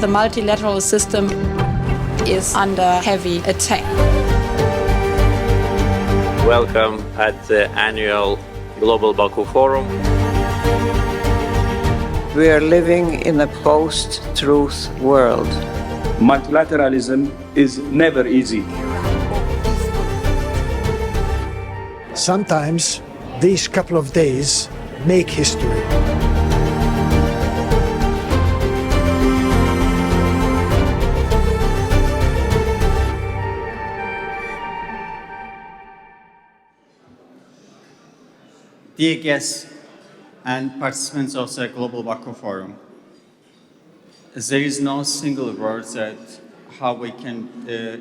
multilateral system is under heavy attack. Welcome at the annual Global Baku Forum. We are living in a post-truth world. Multilateralism is never easy. Sometimes these couple of days make history. Dear guests and participants of the Global Baku Forum, there is no single word that how we can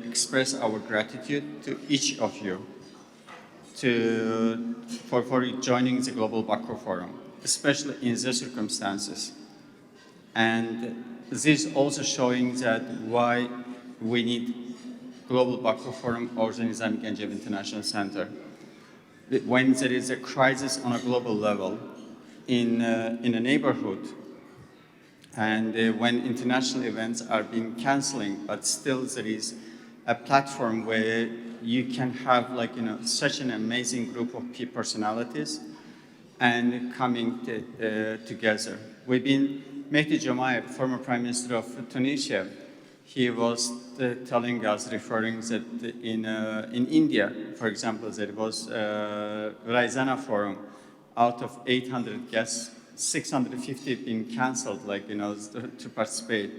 express our gratitude to each of you for joining the Global Baku Forum, especially in the circumstances. And this also showing that why we need Global Baku Forum or the Nizami Ganjavi International Center. When there is a crisis on a global level in a neighborhood, and when international events are being canceling, but still there is a platform where you can have such an amazing group of personalities and coming together. We've been Mehdi Jomai, former Prime Minister of Tunisia. He was telling us, referring that in India, for example, there was a Raizana Forum. Out of 800 guests, 650 been canceled, to participate.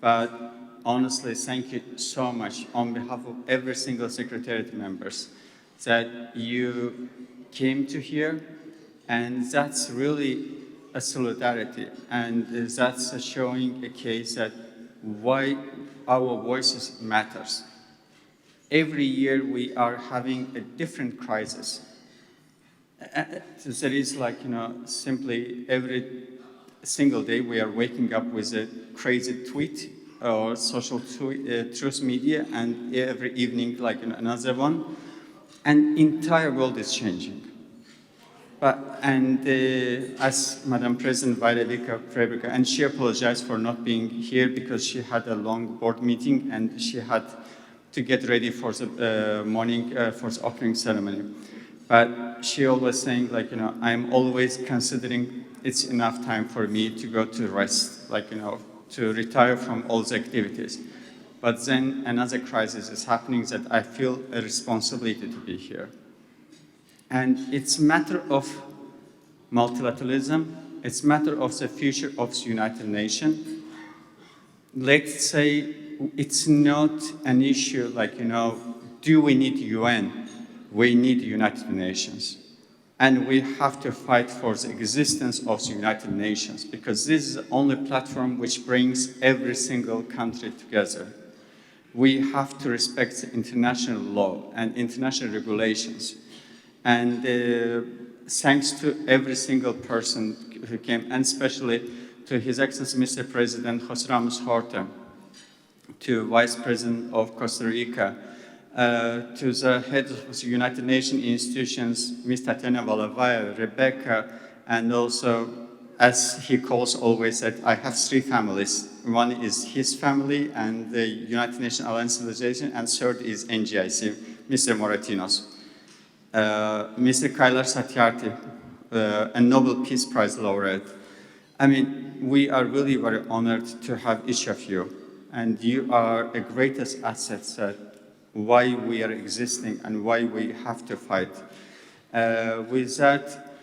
But honestly, thank you so much on behalf of every single Secretariat members that you came to here, and that's really a solidarity, and that's showing a case that why our voices matters. Every year we are having a different crisis. There is simply every single day we are waking up with a crazy tweet or social truth media, and every evening another one, and entire world is changing. As Madam President Vaidevika Prebrika, and she apologized for not being here because she had a long board meeting and she had to get ready for the morning for the opening ceremony. But she always saying I'm always considering it's enough time for me to go to rest, to retire from all the activities. But then another crisis is happening that I feel a responsibility to be here. And it's a matter of multilateralism. It's a matter of the future of the United Nations. Let's say it's not an issue do we need UN? We need the United Nations. And we have to fight for the existence of the United Nations, because this is the only platform which brings every single country together. We have to respect the international law and international regulations. And thanks to every single person who came, and especially to His Excellency Mr. President José Ramos Horta, to Vice President of Costa Rica, to the head of the United Nations institutions, Ms. Tatiana Valavaya, Rebecca, and also, as he calls always, that I have three families. One is his family and the United Nations Alliance Civilization, and third is NGIC, Mr. Moratinos. Mr. Kailash Satyarthi, a Nobel Peace Prize laureate. I mean, we are really very honored to have each of you, and you are the greatest assets that why we are existing and why we have to fight. With that,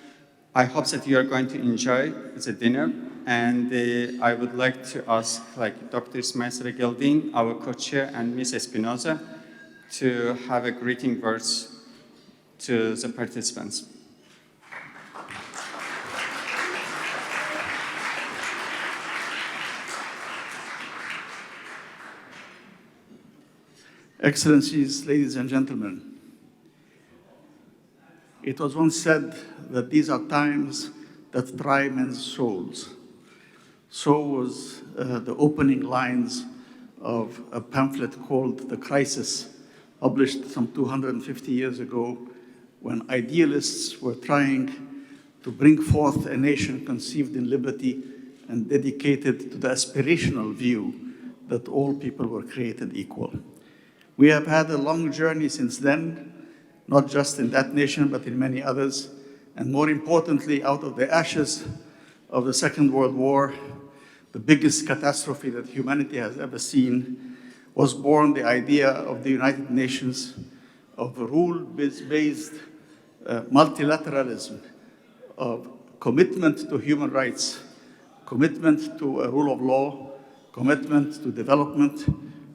I hope that you are going to enjoy the dinner, and I would like to ask Dr. Ismail Serageldin, our co-chair, and Ms. Espinosa to have a greeting words to the participants. Excellencies, ladies and gentlemen, it was once said that these are times that try men's souls. So was the opening lines of a pamphlet called The Crisis, published some 250 years ago, when idealists were trying to bring forth a nation conceived in liberty and dedicated to the aspirational view that all people were created equal. We have had a long journey since then, not just in that nation, but in many others. And more importantly, out of the ashes of the Second World War, the biggest catastrophe that humanity has ever seen, was born the idea of the United Nations, of rule-based multilateralism, of commitment to human rights, commitment to a rule of law, commitment to development,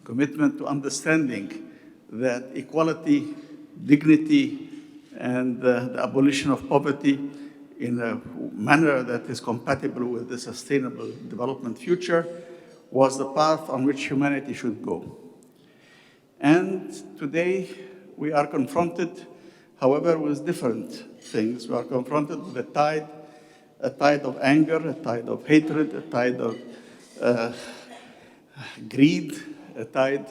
commitment to understanding that equality, dignity, and the abolition of poverty in a manner that is compatible with the sustainable development future was the path on which humanity should go. And today we are confronted, however, with different things. We are confronted with a tide of anger, a tide of hatred, a tide of greed, a tide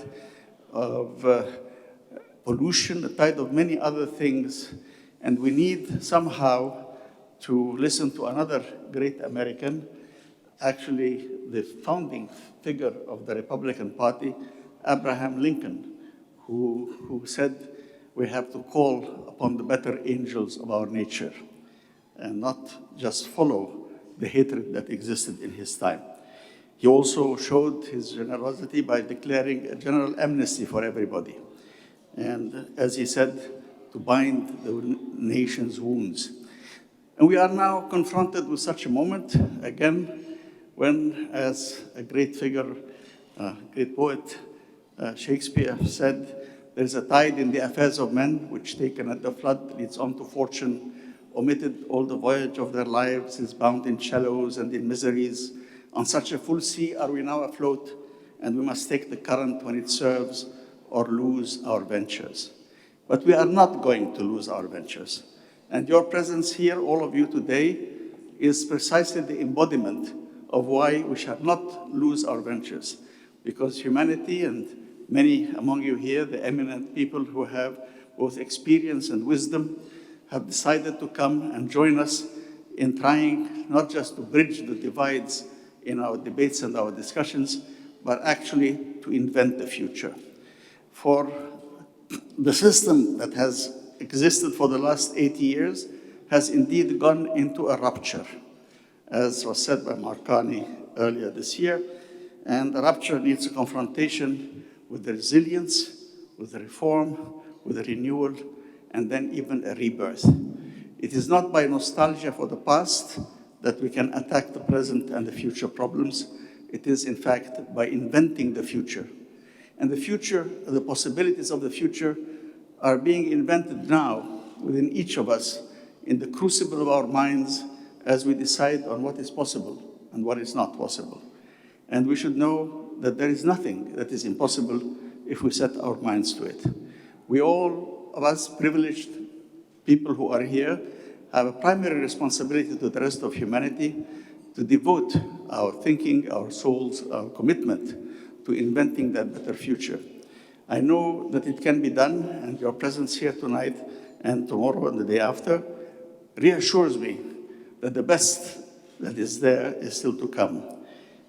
of pollution, a tide of many other things. And we need somehow to listen to another great American, actually the founding figure of the Republican Party, Abraham Lincoln, who said we have to call upon the better angels of our nature and not just follow the hatred that existed in his time. He also showed his generosity by declaring a general amnesty for everybody. And as he said, to bind the nation's wounds. And we are now confronted with such a moment again when, as a great figure, great poet, Shakespeare said, "There's a tide in the affairs of men, which taken at the flood leads on to fortune, omitted all the voyage of their lives, is bound in shallows and in miseries. On such a full sea are we now afloat, and we must take the current when it serves, or lose our ventures." But we are not going to lose our ventures. And your presence here, all of you today, is precisely the embodiment of why we shall not lose our ventures. Because humanity, and many among you here, the eminent people who have both experience and wisdom, have decided to come and join us in trying not just to bridge the divides in our debates and our discussions, but actually to invent the future. For the system that has existed for the last 80 years has indeed gone into a rupture, as was said by Marcani earlier this year. And the rupture needs a confrontation with the resilience, with the reform, with the renewal, and then even a rebirth. It is not by nostalgia for the past that we can attack the present and the future problems. It is, in fact, by inventing the future. And the future, the possibilities of the future are being invented now within each of us in the crucible of our minds as we decide on what is possible and what is not possible. And we should know that there is nothing that is impossible if we set our minds to it. We all of us privileged people who are here have a primary responsibility to the rest of humanity to devote our thinking, our souls, our commitment to inventing that better future. I know that it can be done, and your presence here tonight and tomorrow and the day after reassures me that the best that is there is still to come.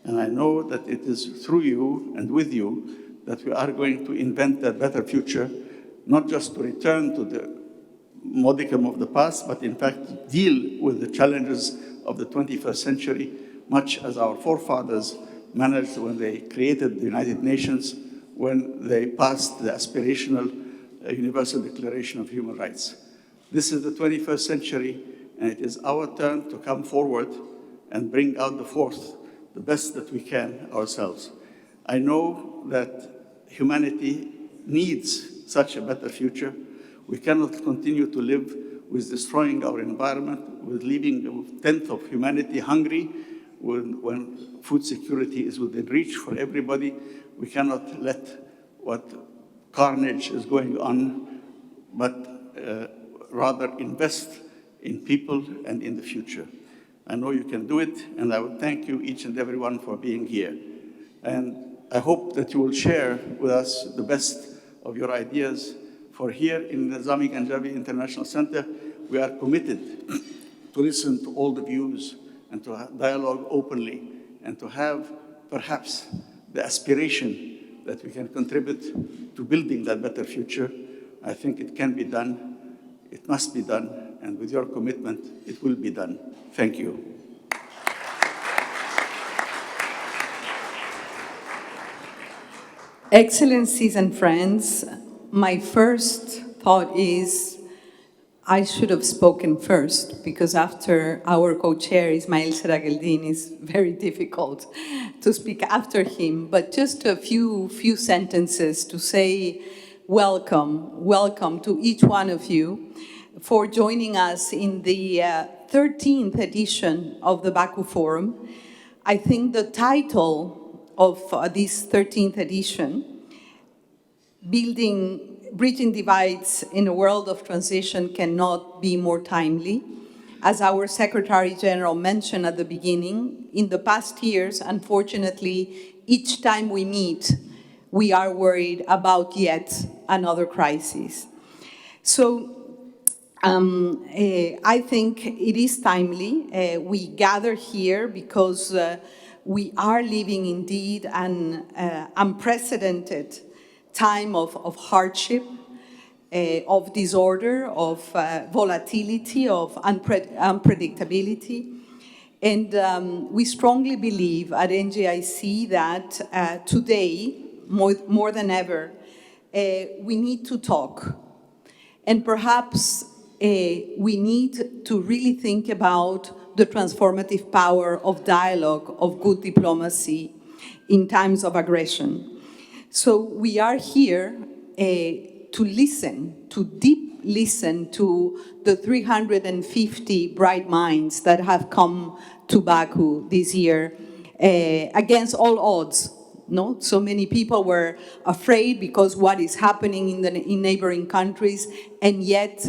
And I know that it is through you and with you that we are going to invent that better future, not just to return to the modicum of the past, but in fact to deal with the challenges of the 21st century, much as our forefathers managed when they created the United Nations, when they passed the aspirational Universal Declaration of Human Rights. This is the 21st century, and it is our turn to come forward and bring out the forth, the best that we can ourselves. I know that humanity needs such a better future. We cannot continue to live with destroying our environment, with leaving a tenth of humanity hungry when food security is within reach for everybody. We cannot let what carnage is going on, but rather invest in people and in the future. I know you can do it, and I would thank you, each and every one, for being here. And I hope that you will share with us the best of your ideas. For here in the Nizami Ganjavi International Center, we are committed to listen to all the views and to dialogue openly and to have perhaps the aspiration that we can contribute to building that better future, I think it can be done, it must be done, and with your commitment, it will be done. Thank you. Excellencies and friends, my first thought is I should have spoken first, because after our co-chair, Ismail Serageldin, it's very difficult to speak after him. But just a few sentences to say welcome to each one of you for joining us in the 13th edition of the Baku Forum. I think the title of this 13th edition, Bridging Divides in a World of Transition, cannot be more timely. As our Secretary General mentioned at the beginning, in the past years, unfortunately, each time we meet, we are worried about yet another crisis. So I think it is timely. We gather here because we are living indeed an unprecedented time of hardship, of disorder, of volatility, of unpredictability. And we strongly believe at NGIC that today, more than ever, we need to talk. And perhaps we need to really think about the transformative power of dialogue, of good diplomacy in times of aggression. So we are here to listen, to deep listen to the 350 bright minds that have come to Baku this year against all odds. No? So many people were afraid because what is happening in neighboring countries, and yet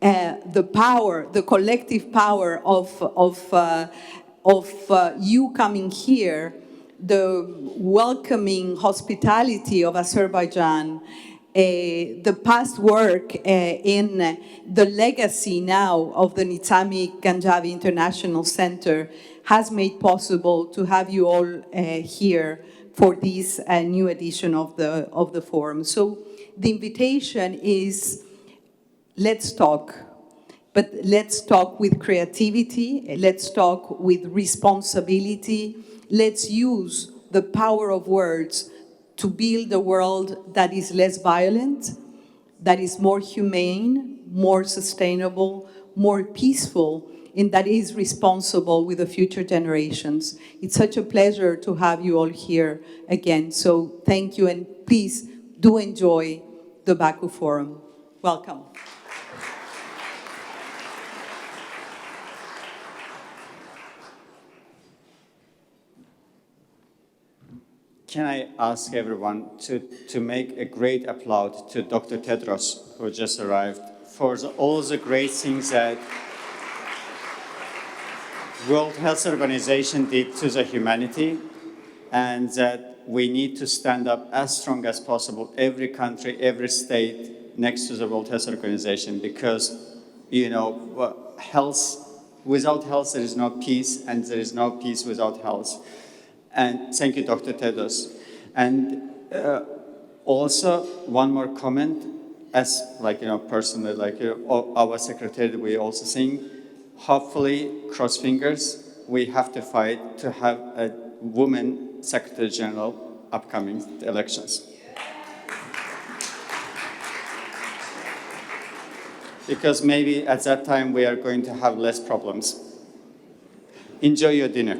the power, the collective power of you coming here, the welcoming hospitality of Azerbaijan, the past work in the legacy now of the Nizami Ganjavi International Center has made possible to have you all here for this new edition of the forum. So the invitation is, let's talk, but let's talk with creativity, let's talk with responsibility, let's use the power of words to build a world that is less violent, that is more humane, more sustainable, more peaceful, and that is responsible with the future generations. It's such a pleasure to have you all here again. So thank you, and please do enjoy the Baku Forum. Welcome. Can I ask everyone to make a great applause to Dr. Tedros, who just arrived, for all the great things that World Health Organization did to the humanity, and that we need to stand up as strong as possible, every country, every state, next to the World Health Organization, because, you know, health, without health there is no peace, and there is no peace without health. And thank you, Dr. Tedros. And also, one more comment, as personally, our secretary, we also think, hopefully, cross fingers, we have to fight to have a woman Secretary General upcoming elections. Because maybe at that time we are going to have less problems. Enjoy your dinner.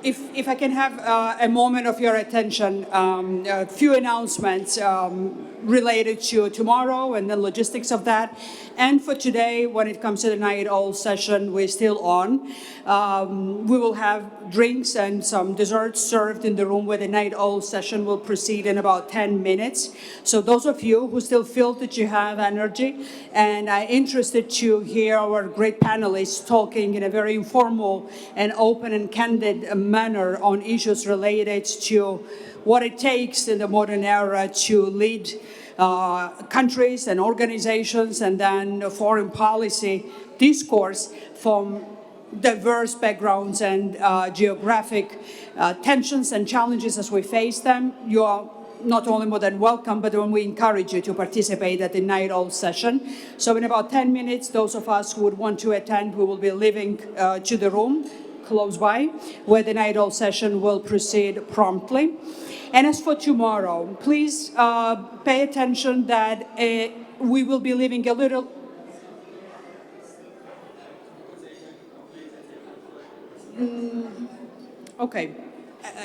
If I can have a moment of your attention, a few announcements related to tomorrow and the logistics of that. And for today, when it comes to the night owl session, we're still on. We will have drinks and some desserts served in the room where the night owl session will proceed in about 10 minutes. So those of you who still feel that you have energy and are interested to hear our great panelists talking in a very informal and open and candid manner on issues related to what it takes in the modern era to lead countries and organizations, and then foreign policy discourse from diverse backgrounds and geographic tensions and challenges as we face them. You are not only more than welcome, but we encourage you to participate at the night owl session. So in about 10 minutes, those of us who would want to attend, we will be leaving to the room close by, where the night owl session will proceed promptly. And as for tomorrow, please pay attention that we will be leaving a little. Okay.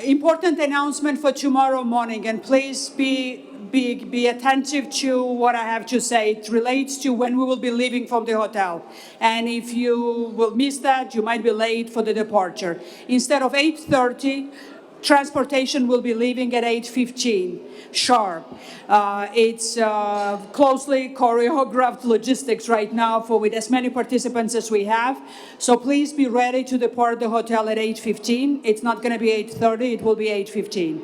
Important announcement for tomorrow morning, and please be attentive to what I have to say. It relates to when we will be leaving from the hotel. And if you will miss that, you might be late for the departure. Instead of 8:30, transportation will be leaving at 8:15 sharp. It's closely choreographed logistics right now with as many participants as we have. So please be ready to depart the hotel at 8:15. It's not going to be 8:30, it will be 8:15.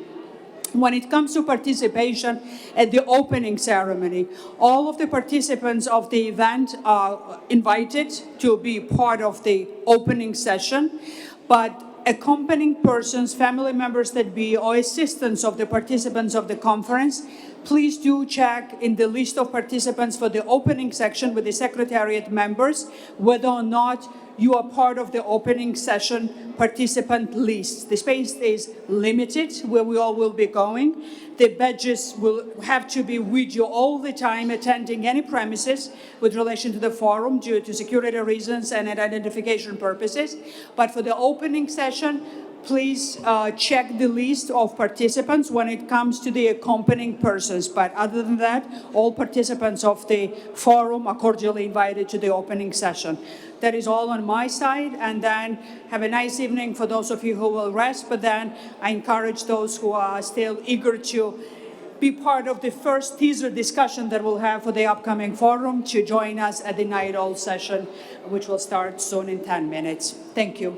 When it comes to participation at the opening ceremony, all of the participants of the event are invited to be part of the opening session, but accompanying persons, family members that be, or assistants of the participants of the conference, please do check in the list of participants for the opening section with the Secretariat members whether or not you are part of the opening session participant list. The space is limited where we all will be going. The badges will have to be with you all the time attending any premises with relation to the forum due to security reasons and identification purposes. But for the opening session, please check the list of participants when it comes to the accompanying persons. But other than that, all participants of the forum are cordially invited to the opening session. That is all on my side, and then have a nice evening for those of you who will rest, but then I encourage those who are still eager to be part of the first teaser discussion that we'll have for the upcoming forum to join us at the night owl session, which will start soon in 10 minutes. Thank you.